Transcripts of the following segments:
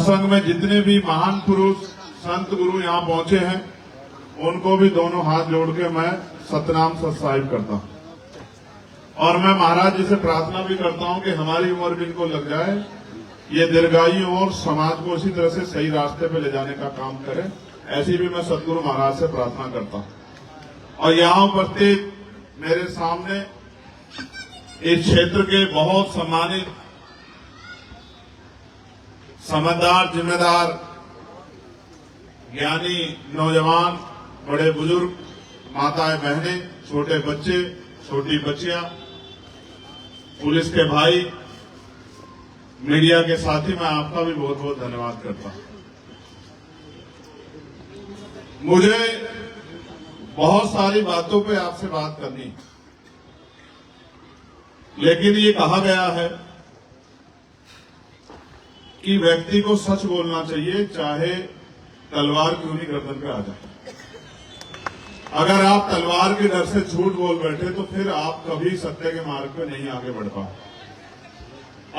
सत्संग में जितने भी महान पुरुष संत गुरु यहाँ पहुंचे हैं, उनको भी दोनों हाथ जोड़ के मैं सतनाम सत साहिब करता हूँ। और मैं महाराज जी से प्रार्थना भी करता हूँ कि हमारी उम्र भी इनको लग जाए, ये दीर्घायु और समाज को इसी तरह से सही रास्ते पे ले जाने का काम करें। ऐसी भी मैं सतगुरु महाराज से प्रार्थना करता हूँ। और यहाँ उपस्थित मेरे सामने इस क्षेत्र के बहुत सम्मानित, समझदार, जिम्मेदार, ज्ञानी नौजवान, बड़े बुजुर्ग, माताएं बहनें, छोटे बच्चे, छोटी बच्चियां, पुलिस के भाई, मीडिया के साथी, मैं आपका भी बहुत बहुत धन्यवाद करता हूं। मुझे बहुत सारी बातों पे आपसे बात करनी है, लेकिन ये कहा गया है कि व्यक्ति को सच बोलना चाहिए, चाहे तलवार क्यों नहीं गर्दन पे आ जाए। अगर आप तलवार के डर से झूठ बोल बैठे तो फिर आप कभी सत्य के मार्ग पे नहीं आगे बढ़ पाए।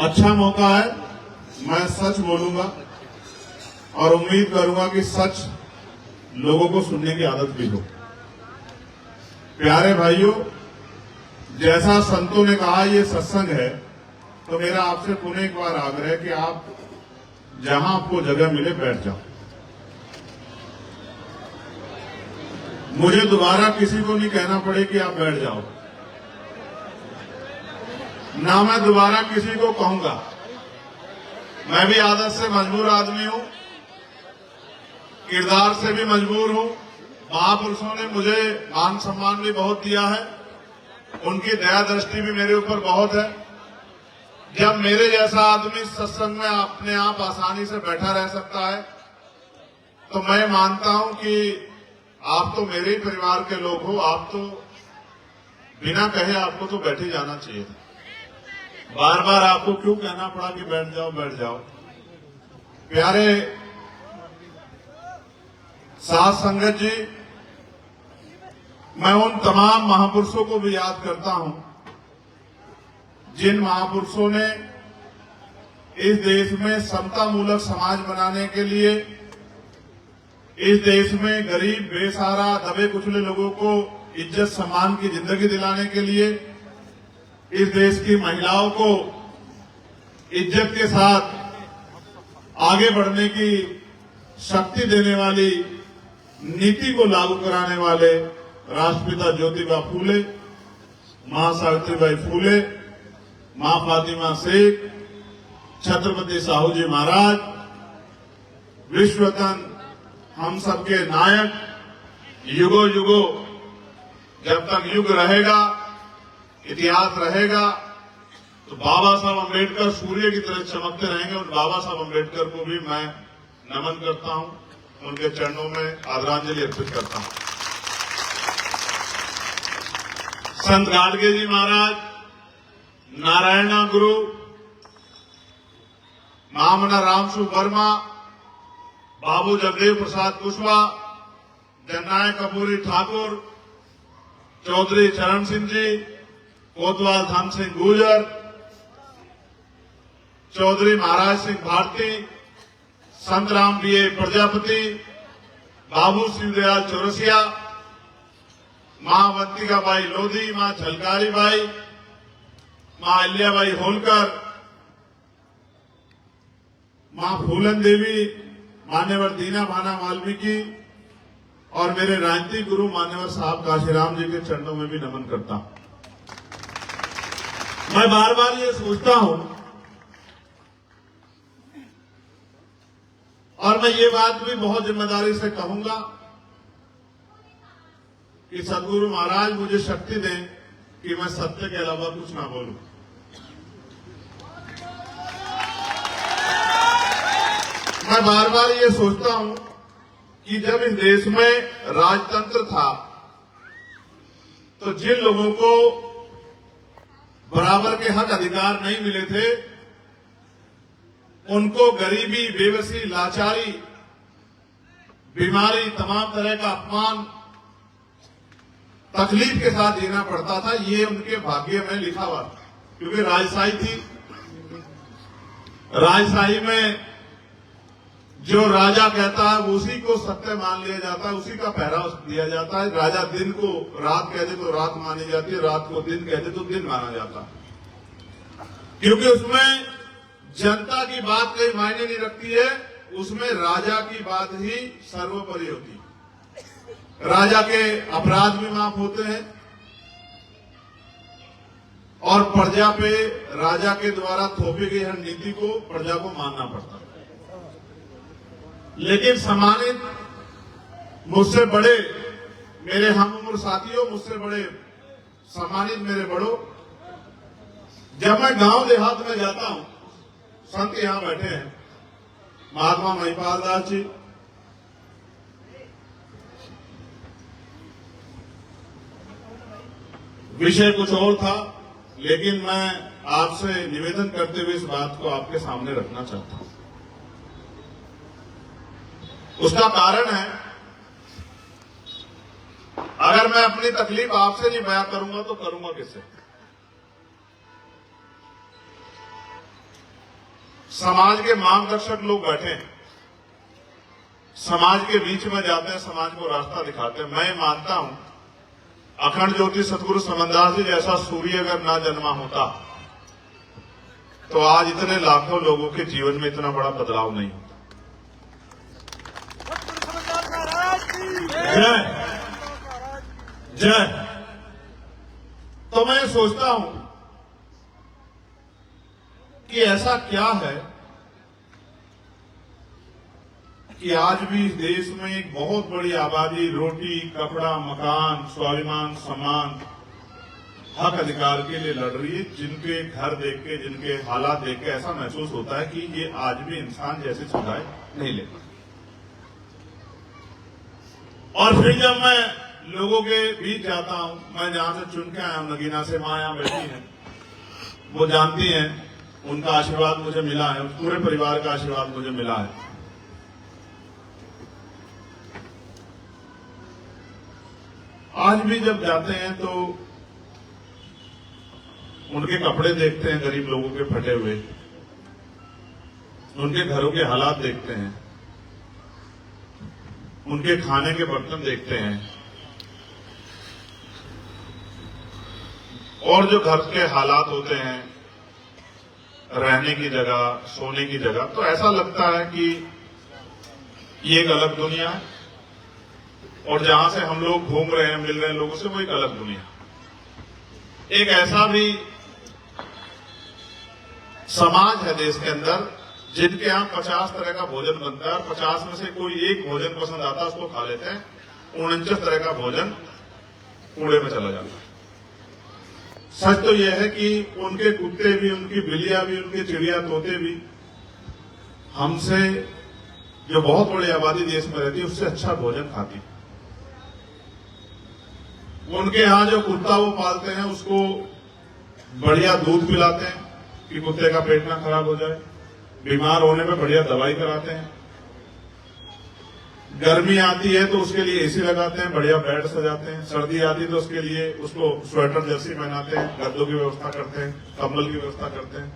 अच्छा मौका है, मैं सच बोलूंगा और उम्मीद करूंगा कि सच लोगों को सुनने की आदत भी हो। प्यारे भाइयों, जैसा संतों ने कहा ये सत्संग है, तो मेरा आपसे पुनः एक बार आग्रह है कि आप जहां आपको जगह मिले बैठ जाओ। मुझे दोबारा किसी को नहीं कहना पड़े कि आप बैठ जाओ, ना मैं दोबारा किसी को कहूंगा। मैं भी आदत से मजबूर आदमी हूं, किरदार से भी मजबूर हूं। महापुरुषों ने मुझे मान सम्मान भी बहुत दिया है, उनकी दया दृष्टि भी मेरे ऊपर बहुत है। जब मेरे जैसा आदमी सत्संग में अपने आप आसानी से बैठा रह सकता है, तो मैं मानता हूं कि आप तो मेरे ही परिवार के लोग हो, आप तो बिना कहे आपको तो बैठे जाना चाहिए था। बार बार आपको क्यों कहना पड़ा कि बैठ जाओ बैठ जाओ। प्यारे साथ संगत जी, मैं उन तमाम महापुरुषों को भी याद करता हूं जिन महापुरुषों ने इस देश में समता मूलक समाज बनाने के लिए, इस देश में गरीब, बेसहारा, दबे कुचले लोगों को इज्जत सम्मान की जिंदगी दिलाने के लिए, इस देश की महिलाओं को इज्जत के साथ आगे बढ़ने की शक्ति देने वाली नीति को लागू कराने वाले राष्ट्रपिता ज्योतिबा फूले, मां सावित्रीबाई फूले, मां फातिमा शेख, छत्रपति साहू जी महाराज, विश्वरत्न, हम सबके नायक, युगों युगों जब तक युग रहेगा, इतिहास रहेगा, तो बाबा साहब अम्बेडकर सूर्य की तरह चमकते रहेंगे। और बाबा साहब अम्बेडकर को भी मैं नमन करता हूं, उनके चरणों में आदरांजलि अर्पित करता हूं। संत गाडगे जी महाराज, नारायणा गुरु, महामना रामसु वर्मा, बाबू जगदेव प्रसाद कुशवाहा, जननायक कपूरी ठाकुर, चौधरी चरण सिंह जी, कोतवाल धन सिंह गुर्जर, चौधरी महाराज सिंह भारती, संत राम बीए प्रजापति, बाबू शिवदयाल चौरसिया, मां अवंतिका बाई लोधी, मां झलकारी बाई, मां अहिल्याबाई होलकर, मां फूलन देवी, मान्यवर दीना भाना वाल्मीकि और मेरे राजनीतिक गुरु मान्यवर साहब काशीराम जी के चरणों में भी नमन करता हूं। मैं बार बार ये सोचता हूं और मैं ये बात भी बहुत जिम्मेदारी से कहूंगा कि सदगुरु महाराज मुझे शक्ति दें कि मैं सत्य के अलावा कुछ ना बोलूं। मैं बार बार ये सोचता हूं कि जब इस देश में राजतंत्र था, तो जिन लोगों को बराबर के हक अधिकार नहीं मिले थे, उनको गरीबी, बेबसी, लाचारी, बीमारी, तमाम तरह का अपमान, तकलीफ के साथ जीना पड़ता था। ये उनके भाग्य में लिखा हुआ था, क्योंकि राजशाही थी। राजशाही में जो राजा कहता है उसी को सत्य मान लिया जाता है, उसी का पहराव दिया जाता है। राजा दिन को रात कह दे तो रात मानी जाती है, रात को दिन कह दे तो दिन माना जाता है, क्योंकि उसमें जनता की बात कोई मायने नहीं रखती है, उसमें राजा की बात ही सर्वोपरि होती है। राजा के अपराध भी माफ होते हैं और प्रजा पे राजा के द्वारा थोपी गई हर नीति को प्रजा को मानना पड़ता है। लेकिन सम्मानित मुझसे बड़े मेरे हम उम्र साथियों, मुझसे बड़े सम्मानित मेरे बड़ों, जब मैं गांव देहात में जाता हूं, संत यहां बैठे हैं, महात्मा महिपाल दास जी, विषय कुछ और था, लेकिन मैं आपसे निवेदन करते हुए इस बात को आपके सामने रखना चाहता हूं। उसका कारण है, अगर मैं अपनी तकलीफ आपसे नहीं बयां करूंगा तो करूंगा किससे? समाज के मार्गदर्शक लोग बैठे हैं, समाज के बीच में जाते हैं, समाज को रास्ता दिखाते हैं। मैं मानता हूं अखंड ज्योति सतगुरु समनदास जी जैसा सूर्य अगर ना जन्मा होता तो आज इतने लाखों लोगों के जीवन में इतना बड़ा बदलाव नहीं होता। जय जय। तो मैं सोचता हूं कि ऐसा क्या है कि आज भी इस देश में एक बहुत बड़ी आबादी रोटी, कपड़ा, मकान, स्वाभिमान, सम्मान, हक अधिकार के लिए लड़ रही है, जिनके घर देख के, जिनके हालात देख के ऐसा महसूस होता है कि ये आज भी इंसान जैसी सुविधाएं नहीं ले पाते। और फिर जब मैं लोगों के बीच जाता हूं, मैं जहां से चुन के आया हूं, नगीना से, मां यहां बैठी हैं, वो जानती हैं, उनका आशीर्वाद मुझे मिला है, पूरे परिवार का आशीर्वाद मुझे मिला है। आज भी जब जाते हैं तो उनके कपड़े देखते हैं, गरीब लोगों के फटे हुए, उनके घरों के हालात देखते हैं, उनके खाने के बर्तन देखते हैं, और जो घर के हालात होते हैं, रहने की जगह, सोने की जगह, तो ऐसा लगता है कि ये एक अलग दुनिया है, और जहां से हम लोग घूम रहे हैं, मिल रहे हैं लोगों से, वो एक अलग दुनिया। एक ऐसा भी समाज है देश के अंदर जिनके यहां 50 तरह का भोजन बनता है और 50 में से कोई एक भोजन पसंद आता है, उसको खा लेते हैं, 49 तरह का भोजन कूड़े में चला जाता है। सच तो यह है कि उनके कुत्ते भी, उनकी बिल्लियां भी, उनके चिड़िया तोते भी हमसे, जो बहुत बड़ी आबादी देश में रहती है, उससे अच्छा भोजन खाती। उनके यहां जो कुत्ता वो पालते हैं, उसको बढ़िया दूध पिलाते हैं कि कुत्ते का पेट ना खराब हो जाए, बीमार होने पे बढ़िया दवाई कराते हैं, गर्मी आती है तो उसके लिए एसी लगाते हैं, बढ़िया बेड सजाते हैं, सर्दी आती है तो उसके लिए उसको स्वेटर जर्सी पहनाते हैं, गद्दों की व्यवस्था करते हैं, कंबल की व्यवस्था करते हैं।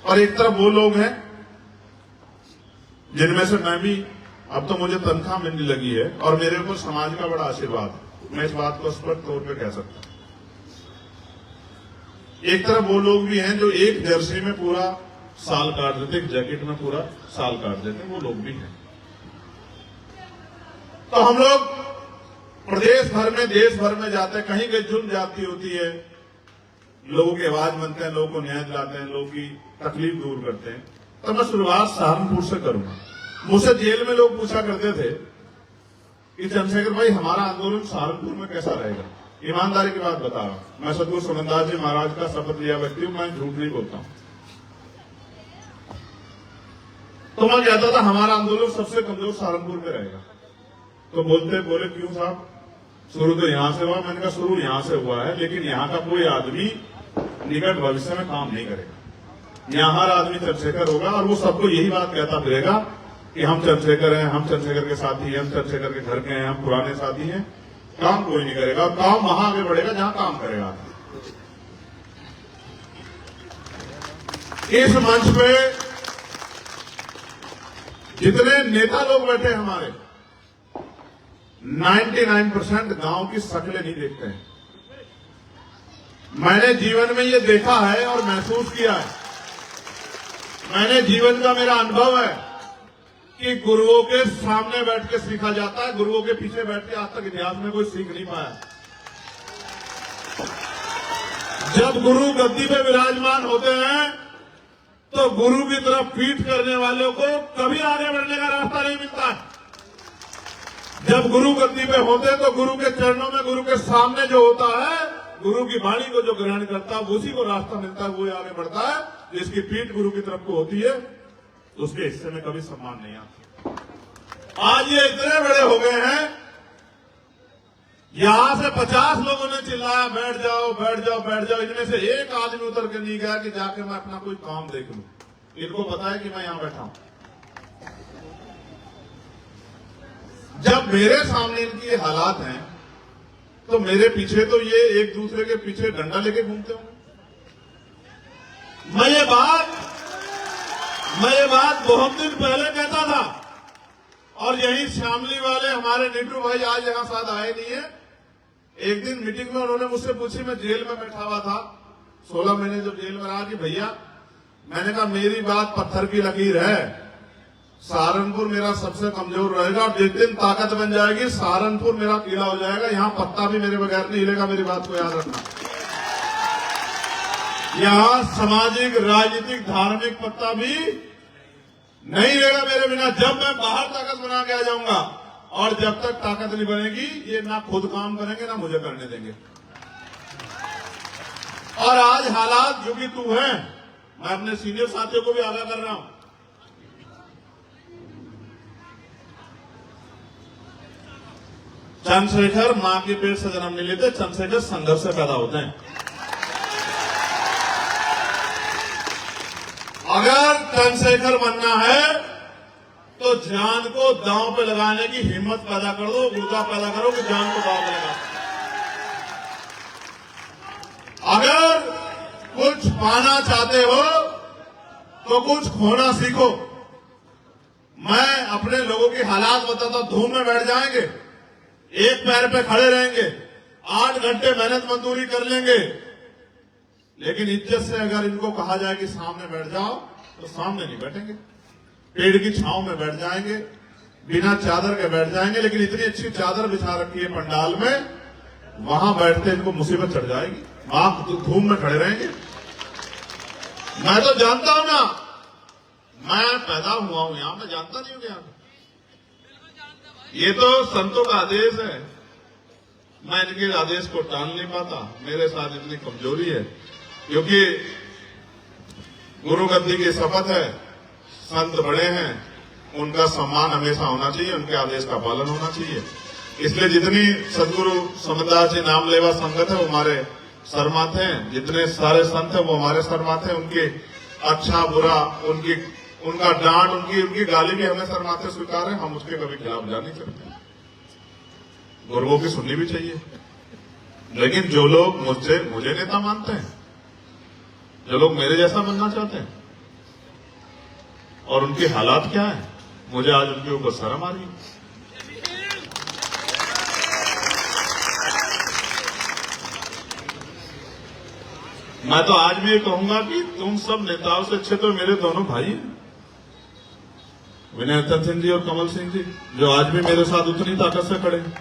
और एक तरफ वो लोग हैं जिनमें से मैं भी, अब तो मुझे तनख्वाह मिलने लगी है और मेरे ऊपर समाज का बड़ा आशीर्वाद है, मैं इस बात को स्पष्ट तौर पे कह सकता हूं। एक तरफ वो लोग भी हैं जो एक जर्सी में पूरा साल काट देते, एक जैकेट में पूरा साल काट देते, वो लोग भी हैं। तो हम लोग प्रदेश भर में, देश भर में जाते हैं, कहीं कहीं जुर्म जाती होती है, लोगों की आवाज बनते हैं, लोगों को न्याय दिलाते हैं, लोगों की तकलीफ दूर करते हैं। तो मैं शुरुआत सहारनपुर से करूंगा। मुझसे जेल में लोग पूछा करते थे कि चंद्रशेखर भाई, हमारा आंदोलन सहारनपुर में कैसा रहेगा? ईमानदारी की बात बता रहा हूं, मैं सतगुरु समनदास जी महाराज का शपथ लिया व्यक्ति हूं, मैं झूठ नहीं बोलता हूं। तो मैं कहता था हमारा आंदोलन सबसे कमजोर सहारनपुर में रहेगा। तो बोले क्यों साहब, शुरू तो यहां से हुआ। मैंने कहा शुरू यहां से हुआ है, लेकिन यहां का कोई आदमी निकट भविष्य में काम नहीं करेगा। यहां हर आदमी चंद्रशेखर होगा और वो सबको यही बात कहता फिरेगा कि हम चंद्रशेखर हैं, हम चंद्रशेखर के साथी हैं, हम चंद्रशेखर के घर के हैं, हम पुराने साथी हैं। काम कोई नहीं करेगा, और काम वहां आगे बढ़ेगा जहां काम करेगा। इस मंच पे जितने नेता लोग बैठे हमारे 99% गांव की शक्लें नहीं देखते हैं। मैंने जीवन में ये देखा है और महसूस किया है। मैंने जीवन का मेरा अनुभव है कि गुरुओं के सामने बैठ के सीखा जाता है, गुरुओं के पीछे बैठ के आज तक इतिहास में कोई सीख नहीं पाया। जब गुरु गद्दी पे विराजमान होते हैं तो गुरु की तरफ पीठ करने वालों को कभी आगे बढ़ने का रास्ता नहीं मिलता है। जब गुरु गद्दी पे होते तो गुरु के चरणों में, गुरु के सामने जो होता है, गुरु की वाणी को जो ग्रहण करता है उसी को रास्ता मिलता है, वो आगे बढ़ता है। जिसकी पीठ गुरु की तरफ को होती है तो उसके हिस्से में कभी सम्मान नहीं आता। आज ये इतने बड़े हो गए हैं, यहां से 50 लोगों ने चिल्लाया बैठ जाओ बैठ जाओ बैठ जाओ, इनमें से एक आदमी उतर के नहीं गया कि जाके मैं अपना कोई काम देख लूं। इनको पता है कि मैं यहां बैठा हूं। जब मेरे सामने इनकी ये हालात हैं तो मेरे पीछे तो ये एक दूसरे के पीछे डंडा लेके घूमते होंगे। मैं ये बात बहुत दिन पहले कहता था और यही शामली वाले हमारे नीटू भाई आज यहां साथ आए नहीं है। एक दिन मीटिंग में उन्होंने मुझसे पूछी, मैं जेल में बैठा हुआ था 16 महीने जब जेल में रहा, कि भैया, मैंने कहा मेरी बात पत्थर की लकीर है, सहारनपुर मेरा सबसे कमजोर रहेगा और जिस दिन ताकत बन जाएगी सहारनपुर मेरा किला हो जाएगा, यहां पत्ता भी मेरे बगैर नहीं हिलेगा। मेरी बात को याद रखना। यहां सामाजिक, राजनीतिक, धार्मिक पत्ता भी नहीं हिलेगा मेरे बिना। जब मैं बाहर ताकत बना के आ जाऊंगा और जब तक ताकत नहीं बनेगी ये ना खुद काम करेंगे ना मुझे करने देंगे। और आज हालात जो कि तू है, मैं अपने सीनियर साथियों को भी आगाह कर रहा हूं, चंद्रशेखर मां के पेट से जन्म नहीं लेते, चंद्रशेखर संघर्ष से पैदा होते हैं। अगर चंद्रशेखर बनना है तो जान को दांव पे लगाने की हिम्मत पैदा कर दो, गुर्दा पैदा करो कि जान को दांव पे लगा। अगर कुछ पाना चाहते हो तो कुछ खोना सीखो। मैं अपने लोगों की हालात बताता हूं, धूम में बैठ जाएंगे, एक पैर पे खड़े रहेंगे, 8 घंटे मेहनत मजदूरी कर लेंगे, लेकिन इज्जत से अगर इनको कहा जाए कि सामने बैठ जाओ तो सामने नहीं बैठेंगे। पेड़ की छांव में बैठ जाएंगे, बिना चादर के बैठ जाएंगे, लेकिन इतनी अच्छी चादर बिछा रखी है पंडाल में, वहां बैठते इनको मुसीबत चढ़ जाएगी, आप धूम में खड़े रहेंगे। मैं तो जानता हूं ना, मैं पैदा हुआ हूं यहां, मैं जानता नहीं हूं यहां। ये तो संतों का आदेश है, मैं इनके आदेश को टाल नहीं पाता। मेरे साथ इतनी कमजोरी है क्योंकि गुरु गद्दी की शपथ है, संत बड़े हैं, उनका सम्मान हमेशा होना चाहिए, उनके आदेश का पालन होना चाहिए। इसलिए जितनी सदगुरु समदास जी नाम लेवा संगत है वो हमारे सरमाथे हैं, जितने सारे संत हैं वो हमारे सरमाथे हैं। उनके अच्छा बुरा, उनका डांट, उनकी गाली भी हमें सरमाथे स्वीकार है, हम उसके कभी खिलाफ जा नहीं सकते। गुरुओं की सुननी भी चाहिए। लेकिन जो लोग मुझे नेता मानते हैं, जो लोग मेरे जैसा बनना चाहते हैं, और उनके हालात क्या है, मुझे आज उनके ऊपर शर्म आ रही है। मैं तो आज भी ये कहूंगा कि तुम सब नेताओं से अच्छे तो मेरे दोनों भाई हैं, विनय रतन सिंह जी और कमल सिंह जी, जो आज भी मेरे साथ उतनी ताकत से खड़े हैं।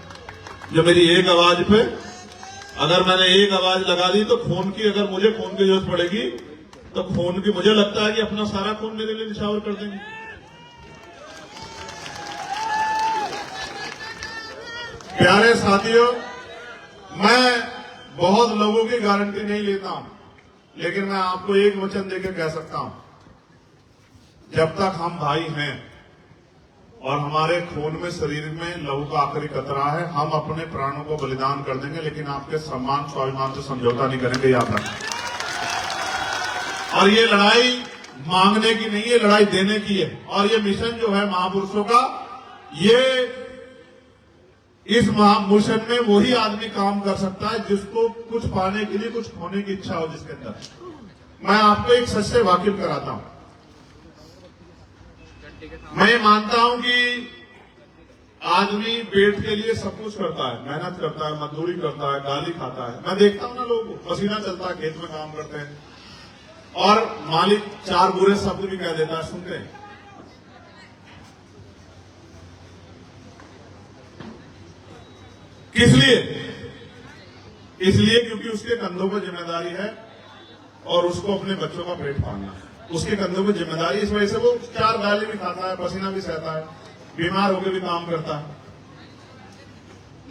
जो मेरी एक आवाज पे, अगर मैंने एक आवाज लगा दी तो खून की, अगर मुझे खून की जरूरत पड़ेगी तो खून की, मुझे लगता है कि अपना सारा खून मेरे लिए निछावर कर देंगे। प्यारे साथियों, मैं बहुत लोगों की गारंटी नहीं लेता हूं, लेकिन मैं आपको एक वचन देकर कह सकता हूं, जब तक हम भाई हैं और हमारे खून में, शरीर में लहू का आखिरी कतरा है, हम अपने प्राणों को बलिदान कर देंगे, लेकिन आपके सम्मान स्वाभिमान से समझौता नहीं करेंगे, याद रखना। और ये लड़ाई मांगने की नहीं है, लड़ाई देने की है। और ये मिशन जो है महापुरुषों का, ये इस मिशन में वही आदमी काम कर सकता है जिसको कुछ पाने के लिए कुछ खोने की इच्छा हो जिसके अंदर। मैं आपको एक सच से वाकिफ कराता हूं। मैं मानता हूं कि आदमी पेट के लिए सब कुछ करता है, मेहनत करता है, मजदूरी करता है, गाली खाता है। मैं देखता हूं ना, लोग पसीना चलता है, खेत में काम करते हैं और मालिक 4 बुरे शब्द भी कह देता है, सुनते हैं। किस लिए? इसलिए क्योंकि उसके कंधों पर जिम्मेदारी है और उसको अपने बच्चों का पेट पालना है। उसके कंधों पर जिम्मेदारी, इस वजह से वो 4 गाली भी खाता है, पसीना भी सहता है, बीमार होकर भी काम करता है।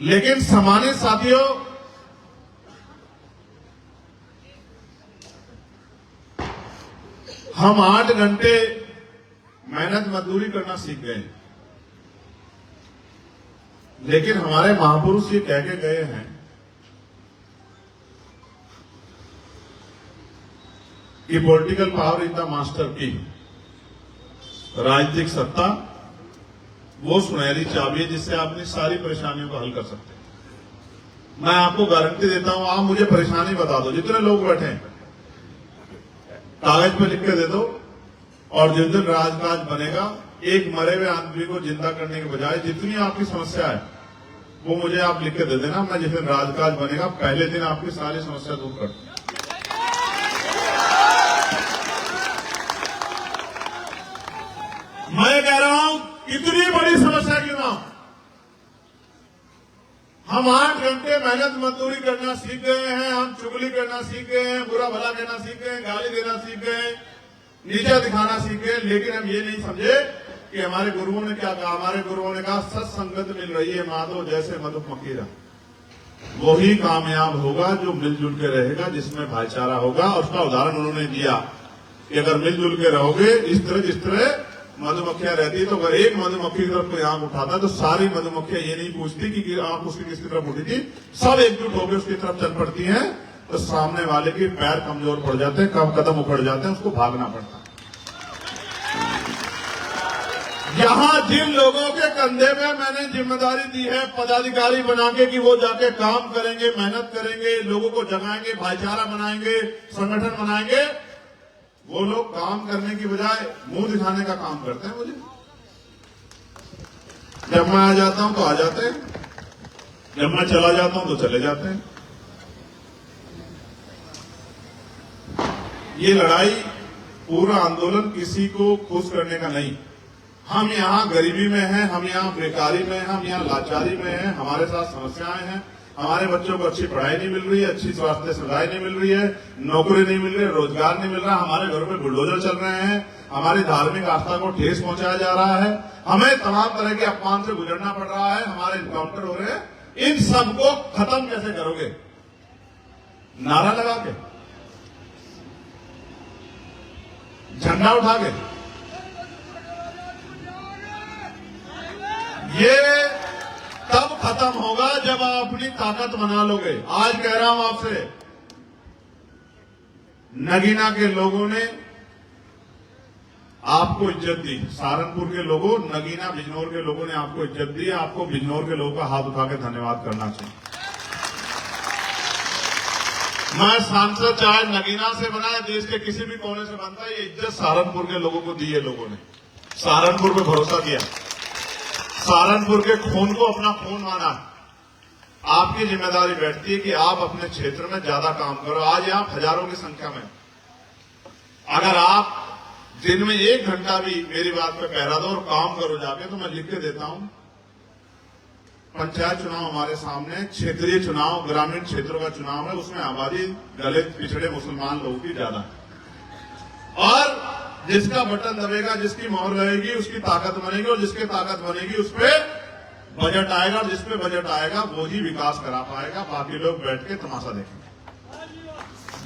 लेकिन सम्मानित साथियों, हम 8 घंटे मेहनत मजदूरी करना सीख गए, लेकिन हमारे महापुरुष ये कह के गए हैं कि political power is the master की, राजनीतिक सत्ता वो सुनहरी चाबी है जिससे आप अपनी सारी परेशानियों को हल कर सकते हैं। मैं आपको गारंटी देता हूं, आप मुझे परेशानी बता दो, जितने लोग बैठे हैं कागज पे लिख के दे दो, और जिस दिन राजकाज बनेगा, एक मरे हुए आदमी को जिंदा करने के बजाय जितनी आपकी समस्या है वो मुझे आप लिख के दे देना। मैं जिस दिन राजकाज बनेगा पहले दिन आपकी सारी समस्या दूर कर दूंगा। मैं कह रहा हूं, इतनी बड़ी समस्या क्यों ना हो, हम 8 घंटे मेहनत मजदूरी करना सीख गए हैं, हम चुगली करना सीख गए हैं, बुरा भला कहना सीख गए हैं, गाली देना सीख गए हैं, नीचा दिखाना सीख गए, लेकिन हम ये नहीं समझे कि हमारे गुरुओं ने क्या कहा। हमारे गुरुओं ने कहा, सत्संगत मिल रही है माधो जैसे मधुमक्खी, वही कामयाब होगा जो मिलजुल के रहेगा, जिसमें भाईचारा होगा। और उसका उदाहरण उन्होंने दिया कि अगर मिलजुल के रहोगे, इस तरह जिस तरह मधुमक्खियां रहती, तो अगर एक मधुमक्खी की तरफ कोई आंख उठाता तो सारी मधुमक्खियां ये नहीं पूछती कि आंख उसकी किसकी तरफ उठी थी, सब एकजुट होकर उसकी तरफ चल पड़ती हैं, तो सामने वाले के पैर कमजोर पड़ जाते हैं, कम कदम उखड़ जाते हैं, उसको भागना पड़ता है। यहां जिन लोगों के कंधे में मैंने जिम्मेदारी दी है पदाधिकारी बना के कि वो जाके काम करेंगे, मेहनत करेंगे, लोगों को जगाएंगे, भाईचारा बनाएंगे, संगठन बनाएंगे, वो लोग काम करने की बजाय मुंह दिखाने का काम करते हैं। मुझे जब मैं आ जाता हूं तो आ जाते हैं, जब मैं चला जाता हूं तो चले जाते हैं। ये लड़ाई, पूरा आंदोलन किसी को खुश करने का नहीं। हम यहाँ गरीबी में हैं, हम यहाँ बेकारी में हैं, हम यहाँ लाचारी में हैं, हमारे साथ समस्याएं हैं, हमारे बच्चों को अच्छी पढ़ाई नहीं मिल रही है, अच्छी स्वास्थ्य सुविधाएं नहीं मिल रही है, नौकरी नहीं मिल रही है, रोजगार नहीं मिल रहा, हमारे घरों में बुलडोजर चल रहे हैं, हमारी धार्मिक आस्था को ठेस पहुंचाया जा रहा है, हमें तमाम तरह के अपमान से गुजरना पड़ रहा है, हमारे इनकाउंटर हो रहे हैं। इन सबको खत्म कैसे करोगे? नारा लगा के, झंडा उठा के? ये तब खत्म होगा जब आप अपनी ताकत बना लोगे। आज कह रहा हूं आपसे, नगीना के लोगों ने आपको इज्जत दी, सहारनपुर के लोगों, नगीना बिजनौर के लोगों ने आपको इज्जत दी। आपको बिजनौर के लोगों का हाथ उठा के धन्यवाद करना चाहिए। मैं सांसद चाहे नगीना से बना है, देश के किसी भी कोने से बनता है, ये इज्जत सहारनपुर के लोगों को दी है। लोगों ने सहारनपुर पे भरोसा किया, सहारनपुर के खून को अपना खून माना। आपकी जिम्मेदारी बैठती है कि आप अपने क्षेत्र में ज्यादा काम करो। आज यहां हजारों की संख्या में, अगर आप दिन में 1 घंटा भी मेरी बात पे पहरा दो और काम करो जाके, तो मैं लिख के देता हूं। पंचायत चुनाव हमारे सामने, क्षेत्रीय चुनाव, ग्रामीण क्षेत्रों का चुनाव है, उसमें आबादी दलित, पिछड़े, मुसलमान लोगों की ज्यादा है। और जिसका बटन दबेगा, जिसकी मोहर रहेगी, उसकी ताकत बनेगी, और जिसकी ताकत बनेगी उस पे बजट आएगा, और जिसपे बजट आएगा वो ही विकास करा पाएगा। बाकी लोग बैठ के तमाशा देखेंगे।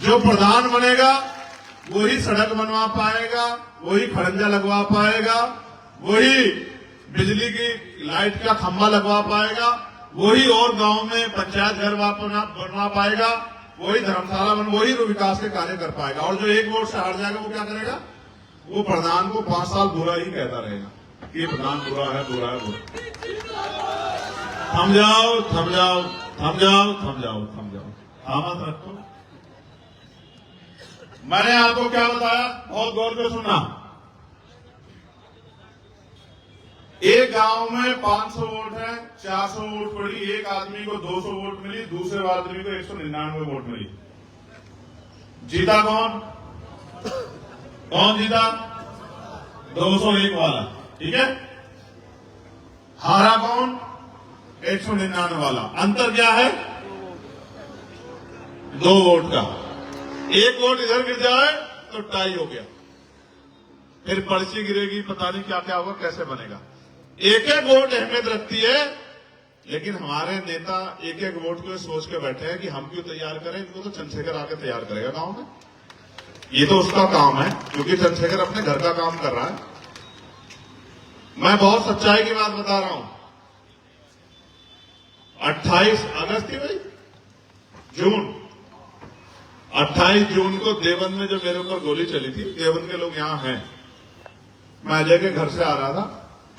जो प्रधान बनेगा वही सड़क बनवा पाएगा, वही खड़ंजा लगवा पाएगा, वही बिजली की लाइट का खंभा लगवा पाएगा, वही और गांव में पंचायत घर बनवा पाएगा, वही धर्मशाला वही विकास के कार्य कर पाएगा। और जो 1 वोट से हार जाएगा वो क्या करेगा? वो प्रधान को 5 साल बुरा ही कहता रहेगा कि प्रधान बुरा है, बुरा है, बुरा। थम जाओ, थम जाओ, थम जाओ, थम जाओ, थम जाओ, थामत रखो। मैंने आपको क्या बताया? बहुत गौर से सुनना। एक गांव में 500 वोट है, 400 वोट पड़ी, एक आदमी को 200 वोट मिली, दूसरे आदमी को 199 वोट मिली। जीता कौन? कौन जीता? 201 वाला, ठीक है। हारा कौन? 199 वाला। अंतर क्या है? 2 वोट का। एक वोट इधर गिर जाए तो टाई हो गया, फिर पर्ची गिरेगी, पता नहीं क्या क्या होगा, कैसे बनेगा। एक एक वोट अहमियत रखती है, लेकिन हमारे नेता एक एक वोट को सोच के बैठे हैं कि हम क्यों तैयार करें, इनको तो चंद्रशेखर आके तैयार करेगा गांव में, ये तो उसका काम है, क्योंकि चंद्रशेखर अपने घर का काम कर रहा है। मैं बहुत सच्चाई की बात बता रहा हूं। 28 अगस्त थी भाई, जून 28 जून को देवबंद में जो मेरे ऊपर गोली चली थी, देवबंद के लोग यहां हैं, मैं अजय के घर से आ रहा था,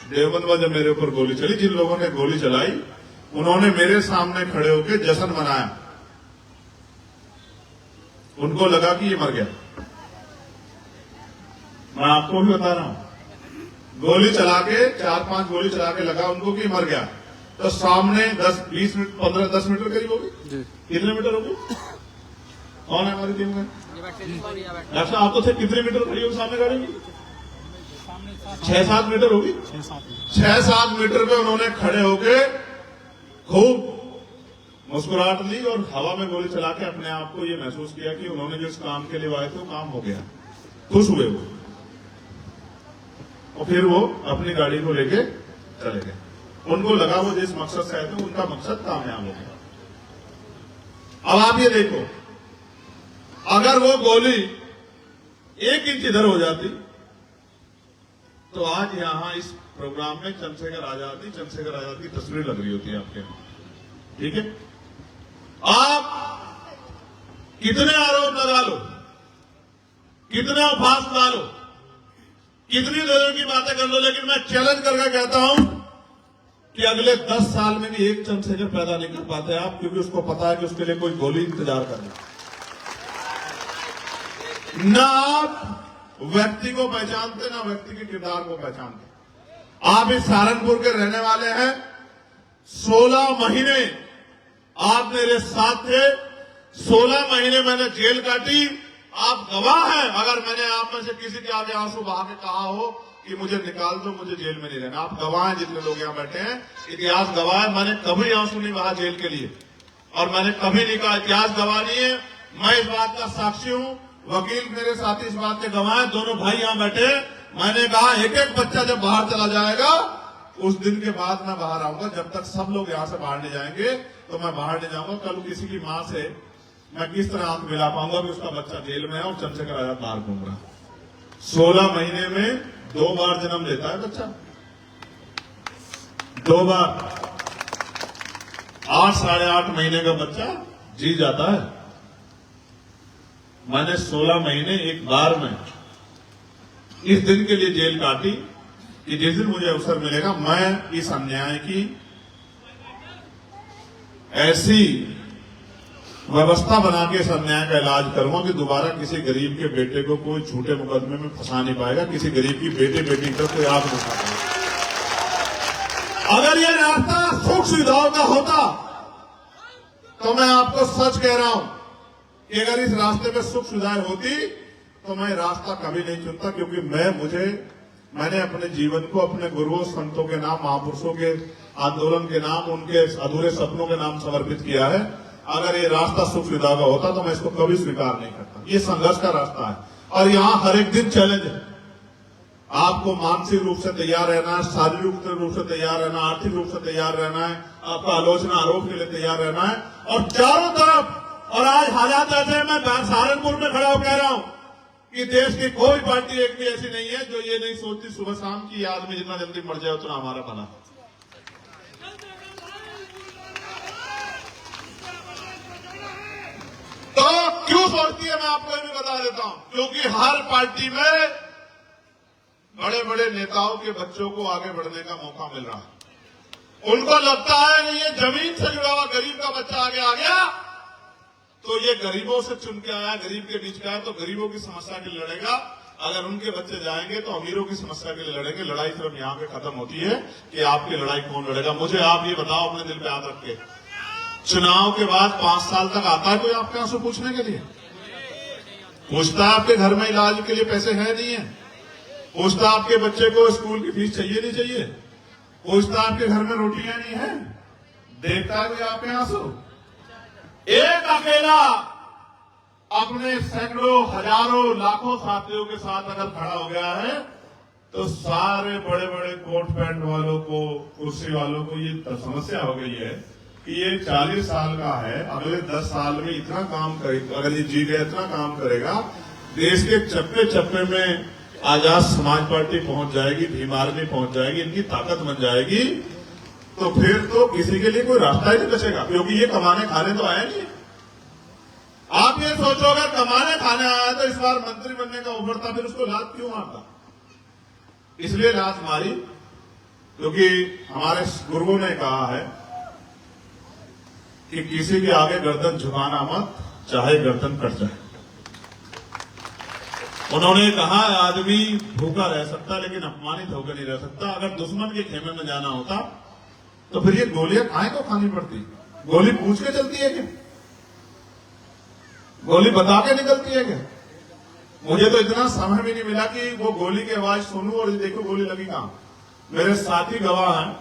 देवबंद में जब मेरे ऊपर गोली चली, जिन लोगों ने गोली चलाई उन्होंने मेरे सामने खड़े होकर जश्न मनाया। उनको लगा कि ये मर गया। मैं आपको भी बता रहा हूं, गोली चला के 4-5 गोली चला के लगा उनको कि मर गया, तो सामने 10-20 मिनट 15-10 मीटर करीब होगी, कितने मीटर होगी? कौन है हमारी टीम में? डॉक्टर साहब, आप तो थे, कितने मीटर खड़ी होगी सामने गाड़ी में? 6-7 मीटर होगी। 6-7 मीटर पे उन्होंने खड़े होके खूब मुस्कुराहट ली और हवा में गोली चला के अपने आप को ये महसूस किया कि उन्होंने जिस काम के लिए आए थे वो काम हो गया। खुश हुए वो, और फिर वो अपनी गाड़ी को लेके चले गए। उनको लगा वो जिस मकसद से आए थे उनका मकसद कामयाब हो गया। अब आप ये देखो, अगर वो गोली 1 इंच इधर हो जाती तो आज यहां इस प्रोग्राम में चंद्रशेखर आजाद की तस्वीर लग रही होती है आपके, ठीक है। आप कितने आरोप लगा लो, कितना उपहास डालो, कितनी देर की बातें कर लो, लेकिन मैं चैलेंज करके कहता हूं कि अगले 10 साल में भी एक चंद्रशेखर पैदा नहीं कर पाते आप, क्योंकि उसको पता है कि उसके लिए कोई गोली इंतजार करना। ना आप व्यक्ति को पहचानते, ना व्यक्ति के किरदार को पहचानते। आप इस सहारनपुर के रहने वाले हैं, 16 महीने आप मेरे साथ थे, 16 महीने मैंने जेल काटी, आप गवाह हैं। अगर मैंने आप में से किसी के आगे आंसू बहा के कहा हो कि मुझे निकाल दो, मुझे जेल में नहीं रहना, आप गवाह हैं। जितने लोग यहां बैठे हैं, इतिहास गवाह है, मैंने कभी आंसू नहीं बहा जेल के लिए, और मैंने कभी नहीं कहा, इतिहास गवाह नहीं है, मैं इस बात का साक्षी हूं, वकील मेरे साथी इस बात के गवाह हैं, दोनों भाई यहां बैठे। मैंने कहा एक एक बच्चा जब बाहर चला जाएगा उस दिन के बाद मैं बाहर आऊंगा, जब तक सब लोग यहां से बाहर नहीं जाएंगे तो मैं बाहर नहीं जाऊंगा। कल किसी की मां से मैं किस तरह आंख मिला पाऊंगा कि उसका बच्चा जेल में है और चंद्रशेखर आजाद बाहर घूम रहा। 16 महीने में 2 बार जन्म लेता है बच्चा, 2 बार। 8-8.5 महीने का बच्चा जी जाता है। मैंने 16 महीने एक बार में इस दिन के लिए जेल काटी कि जिस दिन मुझे अवसर मिलेगा मैं इस अन्याय की ऐसी व्यवस्था बना के इस अन्याय का इलाज करूंगा कि दोबारा किसी गरीब के बेटे को कोई झूठे मुकदमे में फंसा नहीं पाएगा, किसी गरीब की बेटी पर कोई आग नहीं उठा पाएगा। अगर यह रास्ता सुख सुविधाओं का होता तो मैं आपको सच कह रहा हूं कि अगर इस रास्ते में सुख सुविधाएं होती तो मैं रास्ता कभी नहीं चुनता, क्योंकि मैंने अपने जीवन को अपने गुरुओं संतों के नाम, महापुरुषों के आंदोलन के नाम, उनके अधूरे सपनों के नाम समर्पित किया है। अगर ये रास्ता सुख सुविधा का होता तो मैं इसको कभी स्वीकार नहीं करता। ये संघर्ष का रास्ता है और यहाँ हर एक दिन चैलेंज है। आपको मानसिक रूप से तैयार रहना है, शारीरिक रूप से तैयार रहना, आर्थिक रूप से तैयार रहना है, आपका आलोचना आरोप के लिए तैयार रहना है, और चारों तरफ। और आज हालात ऐसे हैं, मैं सहारनपुर में खड़ा होकर कह रहा हूं कि देश की कोई पार्टी एक भी ऐसी नहीं है जो ये नहीं सोचती सुबह शाम की ये आदमी जितना जल्दी मर जाए उतना हमारा भला। तो क्यों सोचती है, मैं आपको भी बता देता हूं, क्योंकि हर पार्टी में बड़े बड़े नेताओं के बच्चों को आगे बढ़ने का मौका मिल रहा है। उनको लगता है कि ये जमीन से जुड़ा हुआ गरीब का बच्चा आगे आ गया तो ये गरीबों से चुन के आया, गरीब के बीच का है, तो गरीबों की समस्या के लिए लड़ेगा। अगर उनके बच्चे जाएंगे तो अमीरों की समस्या के लिए लड़ेंगे। लड़ाई सिर्फ यहाँ पे खत्म होती है कि आपकी लड़ाई कौन लड़ेगा। मुझे आप ये बताओ अपने दिल पे याद रख के, चुनाव के बाद 5 साल तक आता है कोई आपके यहाँ से पूछने के लिए? पूछता है आपके घर में इलाज के लिए पैसे है नहीं है? पूछता आपके बच्चे को स्कूल की फीस चाहिए नहीं चाहिए? पूछता आपके घर में रोटियां नहीं है? देखता है कोई आपके यहाँ से? एक अकेला अपने सैकड़ों हजारों लाखों साथियों के साथ अगर खड़ा हो गया है तो सारे बड़े बड़े कोट पैंट वालों को, कुर्सी वालों को ये समस्या हो गई है कि ये 40 साल का है, अगले 10 साल में इतना काम करेगा, अगर ये जी गया इतना काम करेगा, देश के चप्पे चप्पे में आजाद समाज पार्टी पहुंच जाएगी, भीम आर्मी पहुंच जाएगी, इनकी ताकत बन जाएगी, तो फिर तो किसी के लिए कोई रास्ता ही नहीं बचेगा, क्योंकि ये कमाने खाने तो आया नहीं। आप ये सोचो अगर कमाने खाने आया तो इस बार मंत्री बनने का उभरता, फिर उसको लात क्यों मारता? इसलिए लात मारी क्योंकि हमारे गुरुओं ने कहा है कि किसी के आगे गर्दन झुकाना मत, चाहे गर्दन कट जाए। उन्होंने कहा आदमी भूखा रह सकता लेकिन अपमानित होकर नहीं रह सकता। अगर दुश्मन के खेमे में जाना होता तो फिर ये गोलियां काहे को खानी पड़ती? गोली पूछ के चलती है क्या? गोली बता के निकलती है क्या? मुझे तो इतना समय भी नहीं मिला कि वो गोली की आवाज सुनूं और देखो गोली लगी कहां। मेरे साथी गवाह हैं,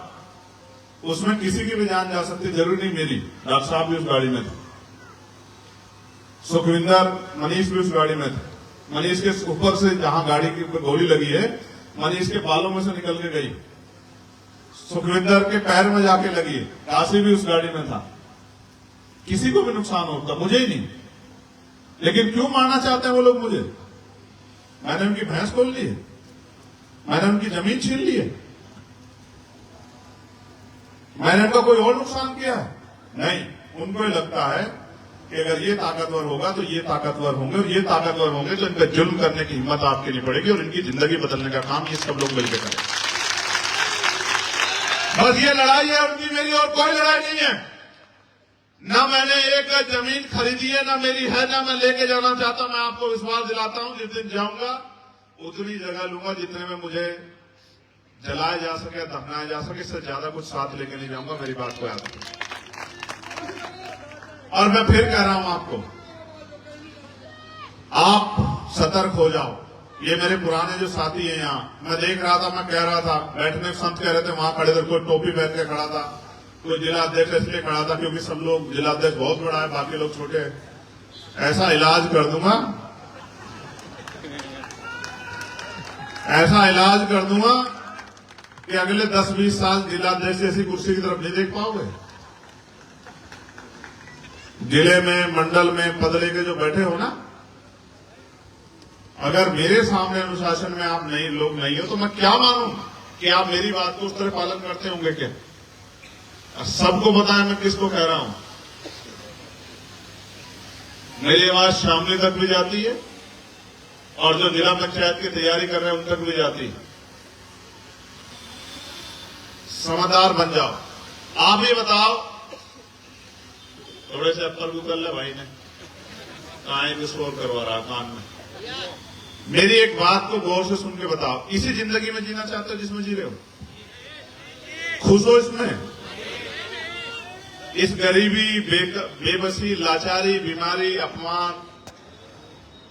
उसमें किसी की भी जान जा सकती, जरूरी नहीं मेरी। डॉक्टर साहब भी उस गाड़ी में थे, सुखविंदर, मनीष भी उस गाड़ी में थे। मनीष के ऊपर से जहां गाड़ी की गोली लगी है, मनीष के बालों में से निकल के गई, सुखविंदर के पैर में जाके लगी, काशी भी उस गाड़ी में था। किसी को भी नुकसान होता, मुझे ही नहीं। लेकिन क्यों मारना चाहते हैं वो लोग मुझे? मैंने उनकी भैंस खोल ली है, मैंने उनकी जमीन छीन ली है, मैंने उनका कोई और नुकसान किया है? नहीं। उनको ये लगता है कि अगर ये ताकतवर होगा तो ये ताकतवर होंगे, और ये ताकतवर होंगे तो इन पर जुल्म करने की हिम्मत आपकी नहीं पड़ेगी, और इनकी जिंदगी बदलने का काम ये सब लोग मिलकर करें। बस ये लड़ाई है उनकी, मेरी और कोई लड़ाई नहीं है। ना मैंने एक जमीन खरीदी है, ना मेरी है, ना मैं लेके जाना चाहता। मैं आपको विश्वास दिलाता हूं जिस दिन जाऊंगा उतनी जगह लूंगा जितने में मुझे जलाया जा सके, दफनाया जा सके। इससे ज्यादा कुछ साथ लेके नहीं जाऊंगा, मेरी बात को याद रखें। और मैं फिर कह रहा हूं आपको, आप सतर्क हो जाओ। ये मेरे पुराने जो साथी हैं यहाँ, मैं देख रहा था, मैं कह रहा था, बैठने संत कह रहे थे, वहां खड़े थे, कोई टोपी पहन के खड़ा था, कोई जिला अध्यक्ष इसलिए खड़ा था क्योंकि सब लोग, जिला अध्यक्ष बहुत बड़ा है, बाकी लोग छोटे हैं। ऐसा इलाज कर दूंगा, ऐसा इलाज कर दूंगा कि अगले 10-20 साल जिला अध्यक्ष जैसी कुर्सी की तरफ नहीं देख पाओगे। जिले में, मंडल में पद लेके जो बैठे हो ना, अगर मेरे सामने अनुशासन में आप नहीं, लोग नहीं हो, तो मैं क्या मानूं कि आप मेरी बात को उस तरह पालन करते होंगे क्या? सबको बताएं मैं किसको कह रहा हूं। मेरी आवाज शामली तक भी जाती है और जो जिला पंचायत की तैयारी कर रहे हैं उन तक भी जाती है। समझदार बन जाओ। आप ही बताओ, थोड़े से अप्पर को कर ले भाई ने, कहां भी शोर करवा रहा कान में। मेरी एक बात को गौर से सुन के बताओ, इसी जिंदगी में जीना चाहते हो जिसमें जी रहे हो? खुश हो इसमें? इस गरीबी, बेबसी, लाचारी, बीमारी, अपमान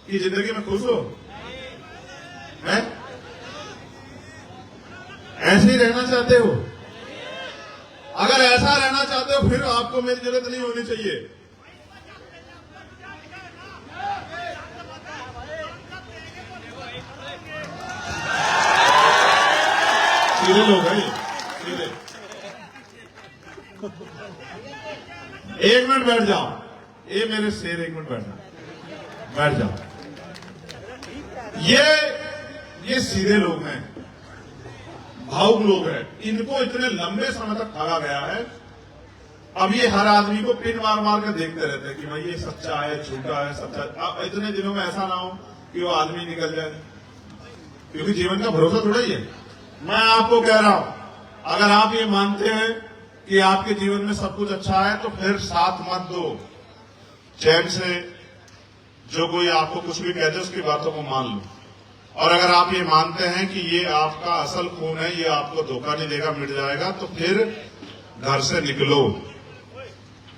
की जिंदगी में खुश हो? हैं? ऐसे ही रहना चाहते हो? अगर ऐसा रहना चाहते हो फिर आपको मेरी जरूरत नहीं होनी चाहिए। सीधे लोग हैं, सीधे। एक मिनट बैठ जाओ, ये मेरे शेर, एक मिनट बैठ जाओ। ये सीधे लोग हैं, भावुक लोग हैं। इनको इतने लंबे समय तक ठगा गया है। अब ये हर आदमी को पिन मार मार कर देखते रहते हैं कि भाई ये सच्चा है, झूठा है, सच्चा। अब इतने दिनों में ऐसा ना हो कि वो आदमी निकल जाए, क्योंकि जीवन का भरोसा थोड़ा ही है। मैं आपको कह रहा हूं, अगर आप ये मानते हैं कि आपके जीवन में सब कुछ अच्छा है तो फिर साथ मत दो। चैन से जो कोई आपको कुछ भी कहते उसकी बातों को मान लो। और अगर आप ये मानते हैं कि ये आपका असल खून है, ये आपको धोखा नहीं देगा, मिट जाएगा, तो फिर घर से निकलो,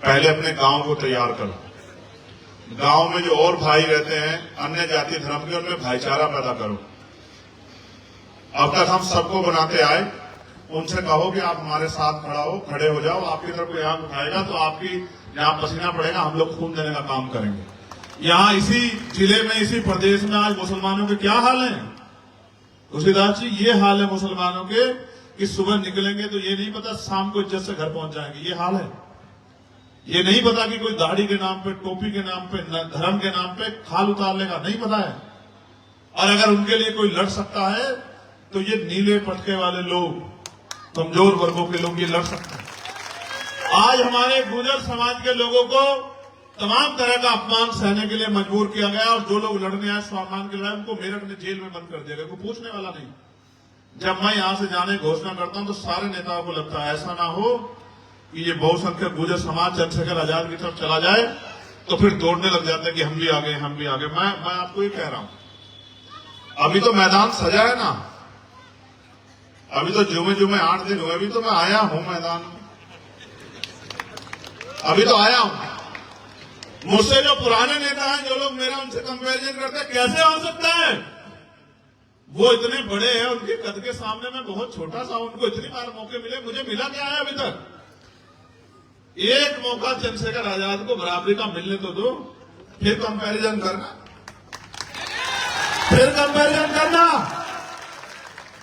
पहले अपने गांव को तैयार करो। गांव में जो और भाई रहते हैं अन्य जाति धर्म के, उनमें भाईचारा पैदा करो। अब तक हम सबको बनाते आए, उनसे कहो कि आप हमारे साथ खड़े हो जाओ, आपकी तरफ कोई आंख उठाएगा तो आपकी जहां पसीना पड़ेगा हम लोग खून देने का काम करेंगे। यहाँ इसी जिले में, इसी प्रदेश में आज मुसलमानों के क्या हाल है तुलसीदास जी? ये हाल है मुसलमानों के कि सुबह निकलेंगे तो ये नहीं पता शाम को इज्जत से घर पहुंच जाएंगे। ये हाल है। ये नहीं पता कि कोई दाढ़ी के नाम पे, टोपी के नाम पे, धर्म के नाम पे खाल उतार लेगा, नहीं पता है। और अगर उनके लिए कोई लड़ सकता है तो ये नीले पटके वाले लोग, कमजोर वर्गों के लोग ये लड़ सकते हैं। आज हमारे गुर्जर समाज के लोगों को तमाम तरह का अपमान सहने के लिए मजबूर किया गया, और जो लोग लड़ने आए स्वाभिमान के लिए उनको मेरठ में जेल में बंद कर दिया गया, कोई पूछने वाला नहीं। जब मैं यहां से जाने घोषणा करता हूं तो सारे नेताओं को लगता है ऐसा ना हो कि ये बहुसंख्यक गुर्जर समाज चंद्रशेखर आजाद की तरफ चला जाए, तो फिर दौड़ने लग जाते हैं कि हम भी आगे, हम भी आगे। मैं आपको ये कह रहा हूं, अभी तो मैदान सजा है ना, अभी तो जुमे 8 दिन हुए, अभी तो मैं आया हूं मैदान में, अभी तो आया हूं। मुझसे जो पुराने नेता हैं, जो लोग मेरा उनसे कंपैरिजन करते हैं, कैसे हो सकता है? वो इतने बड़े हैं, उनके कद के सामने मैं बहुत छोटा सा, उनको इतनी बार मौके मिले, मुझे मिला क्या है अभी तक? एक मौका चंद्रशेखर आजाद को बराबरी का मिलने तो दो, फिर कंपैरिजन करना, फिर कंपैरिजन करना।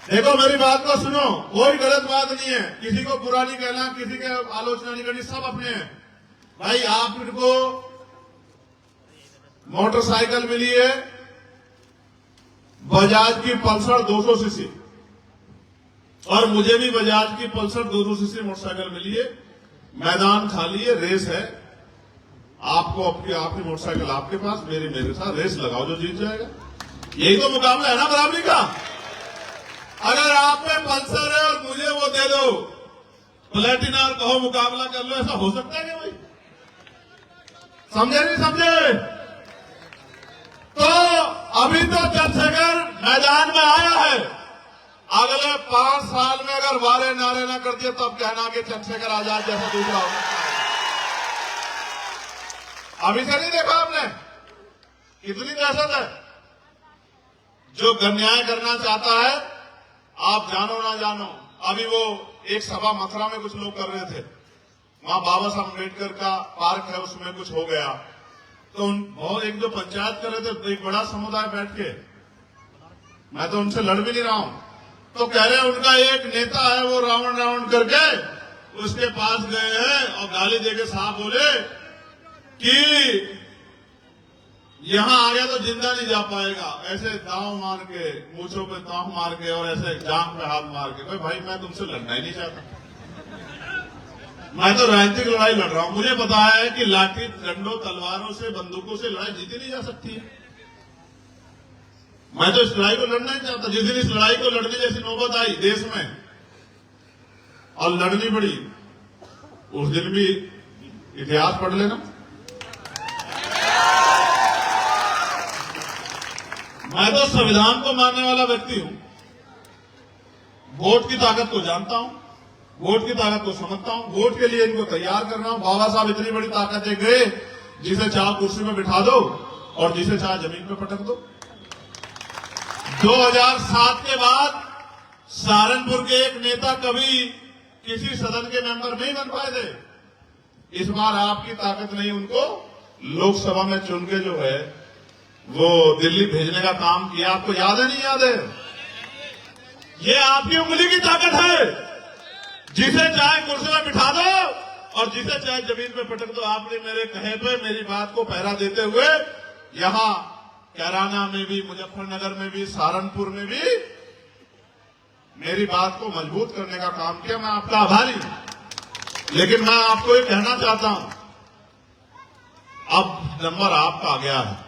देखो मेरी बात को सुनो, कोई गलत बात नहीं है, किसी को बुरा नहीं कहना, किसी के आलोचना नहीं करनी, सब अपने हैं। भाई आप इनको मोटरसाइकिल मिली है बजाज की पल्सर 200 सीसी, और मुझे भी बजाज की पल्सर 200 सीसी मोटरसाइकिल मिली है। मैदान खाली है, रेस है, आपको आपकी मोटरसाइकिल आपके पास, मेरे साथ रेस लगाओ, जो जीत जाएगा। यही तो मुकाबला है ना बराबरी का। अगर आप में पल्सर है और मुझे वो दे दो प्लेटिना और कहो मुकाबला कर लो, ऐसा हो सकता है क्या भाई? समझे नहीं समझे? तो अभी तो चंद्रशेखर मैदान में आया है, अगले 5 साल में अगर वारे नारे ना कर दिए तब कहना कि चंद्रशेखर आजाद जैसा दूसरा हो सकता है। अभी से नहीं देखा आपने कितनी दहशत है? जो अन्याय करना चाहता है, आप जानो ना जानो, अभी वो एक सभा मथुरा में कुछ लोग कर रहे थे, वहां बाबा साहब अम्बेडकर का पार्क है, उसमें कुछ हो गया, तो बहुत एक दो पंचायत कर रहे थे, तो एक बड़ा समुदाय बैठ के, मैं तो उनसे लड़ भी नहीं रहा हूं, तो कह रहे हैं उनका एक नेता है, वो राउंड करके उसके पास गए हैं और गाली देके साहब बोले कि यहां आ गया तो जिंदा नहीं जा पाएगा, ऐसे दांव मार के, मूछों पे दांव मार के और ऐसे जांग पे हाथ मार के। भाई मैं तुमसे लड़ना ही नहीं चाहता, मैं तो राजनीतिक लड़ाई लड़ रहा हूं। मुझे पता है कि लाठी डंडों तलवारों से, बंदूकों से लड़ाई जीती नहीं जा सकती है। मैं तो इस लड़ाई को लड़ना ही चाहता। जिस दिन इस लड़ाई को लड़ने जैसी नौबत आई देश में और लड़नी पड़ी, उस दिन भी इतिहास पढ़ लेना। मैं तो संविधान को मानने वाला व्यक्ति हूं, वोट की ताकत को जानता हूं, वोट की ताकत को समझता हूं, वोट के लिए इनको तैयार कर रहा हूं। बाबा साहब इतनी बड़ी ताकत दे गए, जिसे चाहे कुर्सी में बिठा दो और जिसे चाहे जमीन पे पटक दो। 2007 के बाद सहारनपुर के एक नेता कभी किसी सदन के मेंबर नहीं बन पाए थे। इस बार आपकी ताकत नहीं, उनको लोकसभा में चुन के जो है वो दिल्ली भेजने का काम किया। आपको याद है नहीं याद है? ये आपकी उंगली की ताकत है, जिसे चाहे कुर्सी में बिठा दो और जिसे चाहे जमीन पे पटक दो। आपने मेरे कहे पे मेरी बात को पहरा देते हुए यहां कैराना में भी, मुजफ्फरनगर में भी, सहारनपुर में भी मेरी बात को मजबूत करने का काम किया। मैं आपका आभारी हूं, लेकिन मैं आपको ये कहना चाहता हूं, अब नंबर आपका आ गया है।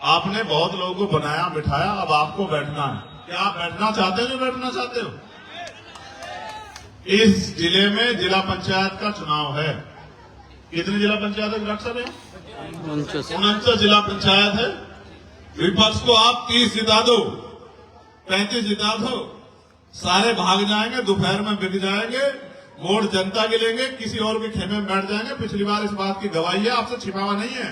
आपने बहुत लोगों को बनाया बिठाया, अब आपको बैठना है। क्या आप बैठना चाहते हो? नहीं बैठना चाहते हो? इस जिले में जिला पंचायत का चुनाव है। कितनी जिला पंचायत है डॉक्टर साहब? 49 जिला पंचायत है। विपक्ष को आप 30 जिता दो, 35 जिता दो, सारे भाग जाएंगे, दोपहर में बिक जाएंगे, वोट जनता के लेंगे, किसी और के खेमे में बैठ जाएंगे। पिछली बार इस बात की गवाही है, आपसे छिपावा नहीं है।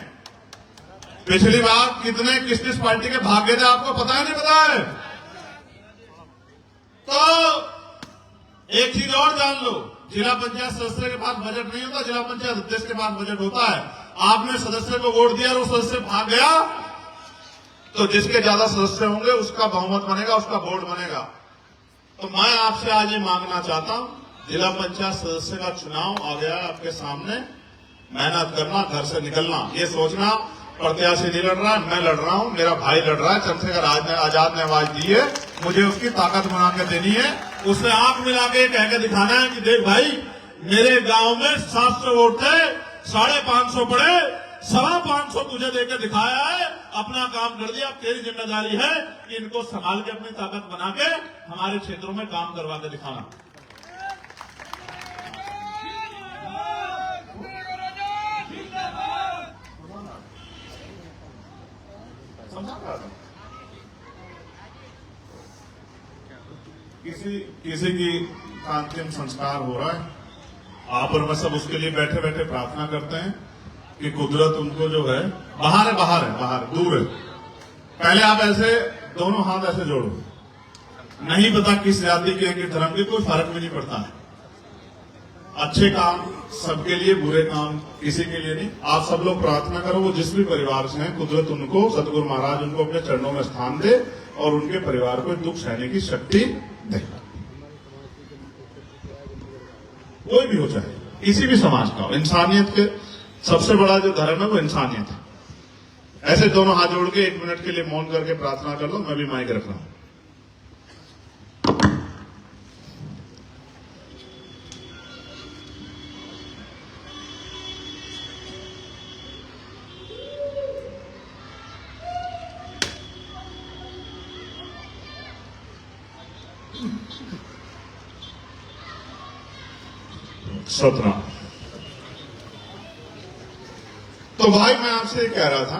पिछली बार कितने किस पार्टी के भाग गए थे आपको पता है नहीं पता है? तो एक चीज और जान लो, जिला पंचायत सदस्य के पास बजट नहीं होता, जिला पंचायत अध्यक्ष के पास बजट होता है। आपने सदस्य को वोट दिया और वो सदस्य भाग गया, तो जिसके ज्यादा सदस्य होंगे उसका बहुमत बनेगा, उसका वोट बनेगा। तो मैं आपसे आज ये मांगना चाहता हूं, जिला पंचायत सदस्य का चुनाव आ गया आपके सामने, मेहनत करना, घर से निकलना, ये सोचना प्रत्याशी नहीं लड़ रहा है, मैं लड़ रहा हूं, मेरा भाई लड़ रहा है, चंद्रशेखर आजाद ने आवाज दी है, मुझे उसकी ताकत बना के देनी है, उसे आंख मिला के कह के दिखाना है कि देख भाई, मेरे गांव में 700 वोट थे, 550 पड़े, 525 तुझे देकर दिखाया है, अपना काम कर दिया। अब तेरी जिम्मेदारी है कि इनको संभाल के अपनी ताकत बना के हमारे क्षेत्रों में काम करवा के दिखाना। किसी की अंतिम संस्कार हो रहा है, आप और मैं सब उसके लिए बैठे बैठे प्रार्थना करते हैं कि कुदरत उनको जो है, बाहर दूर है, पहले आप ऐसे दोनों हाथ ऐसे जोड़ो, नहीं पता किस जाति के किस धर्म के, कोई फर्क भी नहीं पड़ता है। अच्छे काम सबके लिए, बुरे काम किसी के लिए नहीं। आप सब लोग प्रार्थना करो, वो जिस भी परिवार से हैं, कुदरत उनको, सतगुरु महाराज उनको अपने चरणों में स्थान दे और उनके परिवार को दुख सहने की शक्ति दे। कोई भी हो, चाहे किसी भी समाज का हो, इंसानियत के सबसे बड़ा जो धर्म है वो इंसानियत है। ऐसे दोनों हाथ जोड़ के 1 मिनट के लिए मौन करके प्रार्थना कर लो। मैं भी माइक रख रहा हूं। सतना। तो भाई मैं आपसे कह रहा था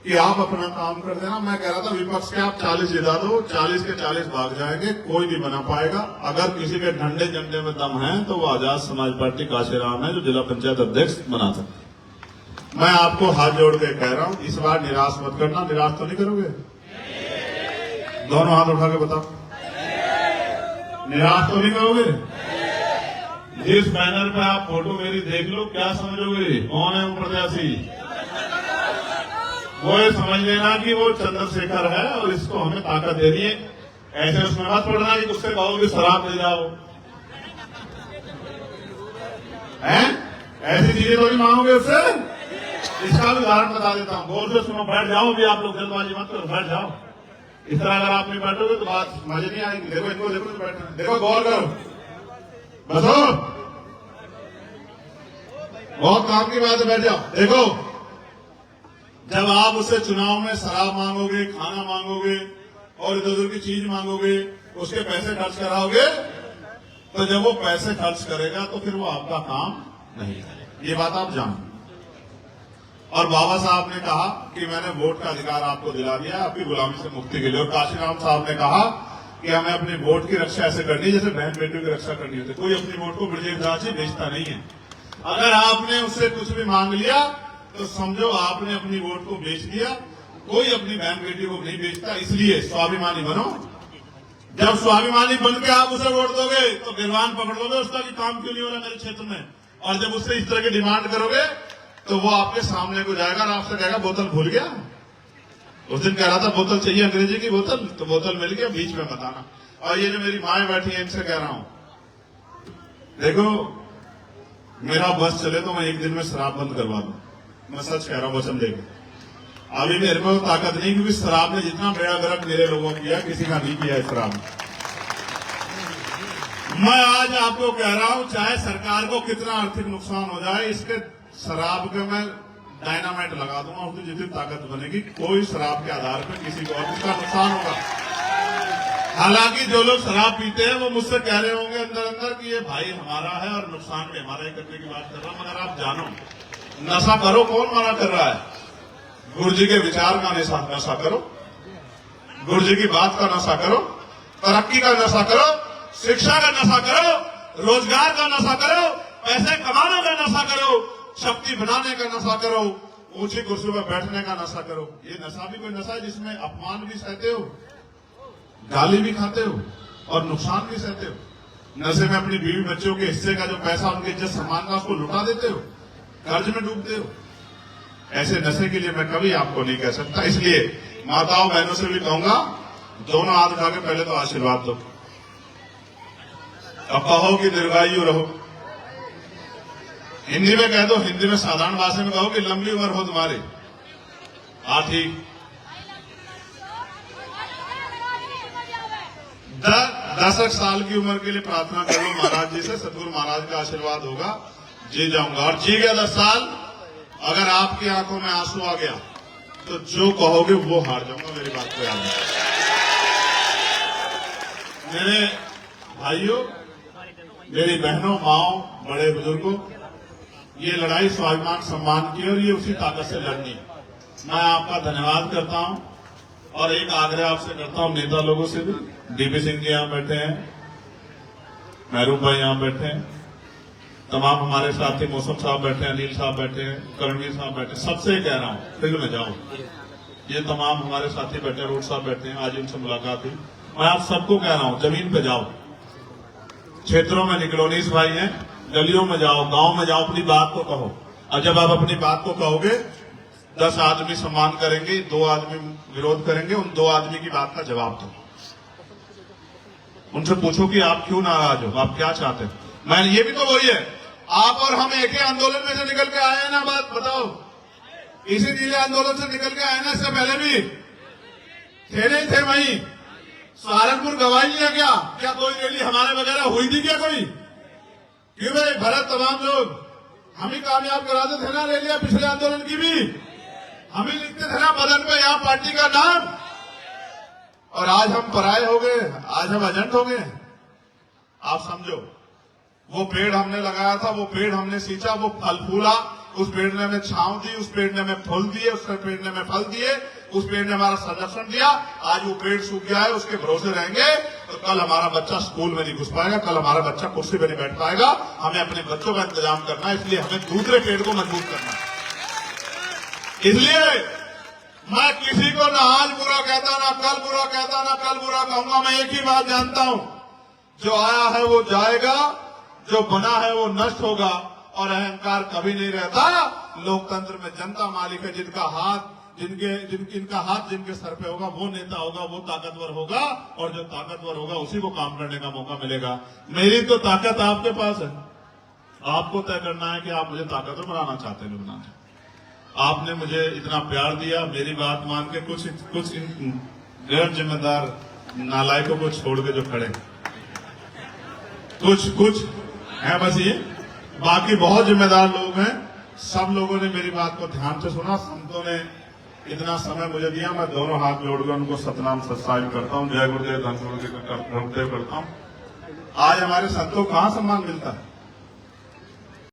कि आप अपना काम कर देना। मैं कह रहा था विपक्ष के आप 40 जिता दो, 40 के 40 भाग जाएंगे, कोई नहीं बना पाएगा। अगर किसी के ठंडे झंडे में दम है तो वो आजाद समाज पार्टी काशीराम है, जो जिला पंचायत अध्यक्ष बना था। मैं आपको हाथ जोड़ के कह रहा हूं, इस बार निराश मत करना। निराश तो नहीं करोगे? दोनों हाथ उठा के बताओ, निराश तो नहीं करोगे? जिस बैनर पे आप फोटो मेरी देख लो, क्या समझोगे कौन है वो प्रत्याशी? वो ये समझ लेना कि वो चंद्रशेखर है और इसको हमें ताकत देनी है। ऐसे उसमें मत पड़ना कि उससे कहोगे शराब ले जाओ, हैं? ऐसी चीजें तो नहीं मांगोगे उससे। इसका भी उदाहरण बता देता हूँ, गौर से सुनो, बैठ जाओ भी, आप लोग जल्दबाजी मत करो, बैठ जाओ। इस तरह अगर आप नहीं बैठोगे तो बात मजे नहीं आएगी। देखो इनको, देखो तो बैठना, देखो गौर करो, बसो, बहुत काम की बात है, बैठ जाओ। देखो, जब आप उससे चुनाव में शराब मांगोगे, खाना मांगोगे और इधर उधर की चीज मांगोगे, उसके पैसे खर्च कराओगे, तो जब वो पैसे खर्च करेगा तो फिर वो आपका काम नहीं करेगा। ये बात आप जानो। और बाबा साहब ने कहा कि मैंने वोट का अधिकार आपको दिला दिया आपकी गुलामी से मुक्ति के लिए। और काशीराम साहब ने कहा कि हमें अपने वोट की रक्षा ऐसे करनी है जैसे बहन बेटियों की रक्षा करनी होती है। कोई अपनी वोट को ब्रजेश दास जी बेचता नहीं है। अगर आपने उससे कुछ भी मांग लिया तो समझो आपने अपनी वोट को बेच दिया। कोई अपनी बहन बेटी को नहीं बेचता, इसलिए स्वाभिमानी बनो। जब स्वाभिमानी बन के आप उसे वोट दोगे तो गिरवान पकड़ लोगे उसका कि काम क्यों नहीं हो रहा मेरे क्षेत्र में। और जब उससे इस तरह की डिमांड करोगे तो वो आपके सामने को जाएगा और आपसे कहेगा बोतल भूल गया। उस दिन कह रहा था बोतल चाहिए, अंग्रेजी की बोतल, तो बोतल मिल गया, बीच में बताना। और ये जो मेरी माएं बैठी है इनसे कह रहा हूं, देखो मेरा बस चले तो मैं एक दिन में शराब बंद करवा दूं। मैं सच कह रहा हूं वचन देकर। अभी मेरे को ताकत नहीं, क्योंकि शराब ने जितना बेड़ा गर्क मेरे लोगों को किया किसी का नहीं किया है शराब। मैं आज आपको कह रहा हूं, चाहे सरकार को कितना आर्थिक नुकसान हो जाए, इसके शराब के मैं डायनामाइट लगा दूंगा, उसकी जितनी ताकत बनेगी कोई शराब के आधार पर किसी को और इसका नुकसान होगा। हालांकि जो लोग शराब पीते हैं वो मुझसे कह रहे होंगे अंदर अंदर कि ये भाई हमारा है और नुकसान भी हमारा ही करने की बात कर रहा हूं। मगर आप जानो, नशा करो, कौन मना कर रहा है? गुरु जी के विचार का नशा करो, गुरु जी की बात का नशा करो, तरक्की का नशा करो, शिक्षा का नशा करो, रोजगार का नशा करो, पैसे कमाने का नशा करो, शक्ति बनाने का नशा करो, ऊंची कुर्सी पर बैठने का नशा करो। ये नशा भी कोई नशा है जिसमें अपमान भी सहते हो, गाली भी खाते हो और नुकसान भी सहते हो। नशे में अपनी बीवी बच्चों के हिस्से का जो पैसा उनके इज्जत सम्मान का उसको लुटा देते हो, कर्ज में डूबते हो। ऐसे नशे के लिए मैं कभी आपको नहीं कह सकता। इसलिए माताओं बहनों से भी कहूंगा, दोनों हाथ उठा के पहले तो आशीर्वाद दो और कहो कि दीर्घायु रहो। हिंदी में कह दो, हिंदी में साधारण भाषा में कहो कि लंबी उम्र हो तुम्हारी। हाँ ठीक। 10 साल की उम्र के लिए प्रार्थना कर लो महाराज जी से, सतगुरु महाराज का आशीर्वाद होगा, जी जाऊंगा। और जी गया 10 साल, अगर आपकी आंखों में आंसू आ गया तो जो कहोगे वो हार जाऊंगा, मेरी बात को याद रखना। मेरे भाइयों, मेरी बहनों, माओ, बड़े बुजुर्गों, ये लड़ाई स्वाभिमान सम्मान की और ये उसी ताकत से लड़नी। मैं आपका धन्यवाद करता हूं और एक आग्रह आपसे करता हूं, नेता लोगों से भी। डीपी सिंह जी यहां बैठे हैं, महरूब भाई यहां बैठे हैं, तमाम हमारे साथी मौसम साहब बैठे हैं, अनिल साहब बैठे हैं, करणवीर साहब बैठे हैं। सबसे कह रहा हूं फील्ड में जाओ। ये तमाम हमारे साथी बैठे हैं, रोड साहब बैठे हैं, आज इनसे मुलाकात हुई। मैं आप सबको कह रहा हूं, जमीन पे जाओ, क्षेत्रों में निकलो, नीस भाई हैं, गलियों में जाओ, गांव में जाओ, अपनी बात को कहो। और जब आप अपनी बात को कहोगे, 10 आदमी सम्मान करेंगे, 2 आदमी विरोध करेंगे, उन 2 आदमी की बात का जवाब दो। उनसे पूछो कि आप क्यों नाराज हो, आप क्या चाहते हो। मैं ये भी तो वही है, आप और हम एक ही आंदोलन में से निकल के आए हैं ना, बात बताओ। इसी नीले आंदोलन से निकल के आए ना, इससे पहले भी थे नहीं थे वहीं। सहारनपुर गवाही लिया क्या कोई रैली हमारे वगैरह हुई थी क्या कोई? क्यों भाई भरत, तमाम लोग हम ही कामयाब कराते थे ना रैलियां, पिछले आंदोलन की भी हम ही लिखते थे ना बदन पे यहाँ पार्टी का नाम। और आज हम पराये हो गए, आज हम एजेंट हो गए। आप समझो, वो पेड़ हमने लगाया था, वो पेड़ हमने सींचा, वो फल फूला, उस पेड़ ने हमें छांव दी, उस पेड़ ने हमें फूल दिए, उस पेड़ ने हमें फल दिए, उस पेड़ ने हमारा संरक्षण दिया। आज वो पेड़ सूख गया है, उसके भरोसे रहेंगे तो कल हमारा बच्चा स्कूल में नहीं घुस पाएगा, कल हमारा बच्चा कुर्सी पर नहीं बैठ पाएगा। हमें अपने बच्चों का इंतजाम करना है, इसलिए हमें दूसरे पेड़ को मजबूत करना है। इसलिए मैं किसी को ना आज बुरा कहता, ना कल बुरा कहता, ना कल बुरा कहूंगा। मैं एक ही बात जानता हूं, जो आया है वो जाएगा, जो बना है वो नष्ट होगा और अहंकार कभी नहीं रहता। लोकतंत्र में जनता मालिक है, जिनका हाथ जिनके सर पे होगा वो नेता होगा, वो ताकतवर होगा, और जो ताकतवर होगा उसी को काम करने का मौका मिलेगा। मेरी तो ताकत आपके पास है, आपको तय करना है कि आप मुझे ताकतवर बनाना चाहते हैं, बनाना चाहते। आपने मुझे इतना प्यार दिया, मेरी बात मान के कुछ गैर जिम्मेदार नालायकों को छोड़ के जो खड़े, कुछ है बस ये, बाकी बहुत जिम्मेदार लोग हैं। सब लोगों ने मेरी बात को ध्यान से सुना, संतों ने इतना समय मुझे दिया। मैं दोनों हाथ जोड़कर उनको सतनाम सत्साहिब करता हूँ, जय गुरुदेव, धन गुरुदेव करता हूँ। आज हमारे संतों को कहाँ सम्मान मिलता है?